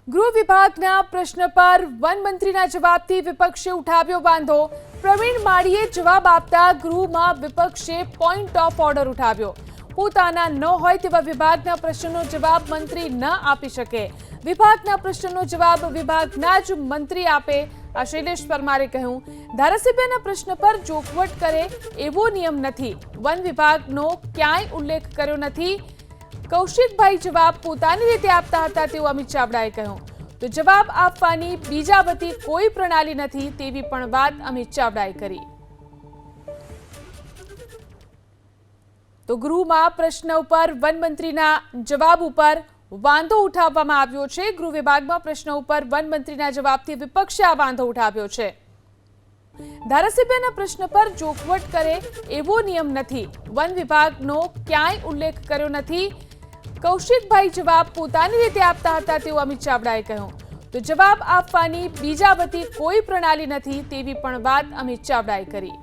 ગૃહ વિભાગના પ્રશ્ન પર વન મંત્રીના જવાબથી વિપક્ષે ઉઠાવ્યો વાંધો। પ્રવીણ માળીએ જવાબ આપતા ગૃહમાં વિપક્ષે પોઈન્ટ ઓફ ઓર્ડર ઉઠાવ્યો। પોતાના ન હોય તેવા વિભાગના પ્રશ્નનો જવાબ મંત્રી ન આપી શકે। વિભાગના પ્રશ્નનો જવાબ વિભાગના જ મંત્રી આપે, આ શૈલેષ પરમારે કહ્યું। ધારાસભ્યના પ્રશ્ન પર ચોખવટ કરે એવો નિયમ નથી। વન વિભાગનો ક્યાંય ઉલ્લેખ કર્યો નથી। કૌશિકભાઈ જવાબ પોતાની રીતે આપતા હતા તેવું અમિત ચાવડાએ કહ્યું। તો જવાબ આપવાની બીજા વતી કોઈ પ્રણાલી નથી તેવી પણ વાત અમિત ચાવડાએ કરી। તો ગૃહમાં પ્રશ્ન ઉપર વન મંત્રીના જવાબ ઉપર વાંધો ઉઠાવવામાં આવ્યો છે। ગૃહ વિભાગમાં પ્રશ્ન ઉપર વન મંત્રીના જવાબથી વિપક્ષે આ વાંધો ઉઠાવ્યો છે। ધારાસભ્યના પ્રશ્ન પર ચોખવટ કરે એવો નિયમ નથી। વન વિભાગનો ક્યાંય ઉલ્લેખ કર્યો નથી। કૌશિકભાઈ જવાબ પોતાની રીતે આપતા હતા તેવું અમિત ચાવડાએ કહ્યું। તો જવાબ આપવાની બીજા વતી કોઈ પ્રણાલી નથી તેવી પણ વાત અમિત ચાવડાએ કરી।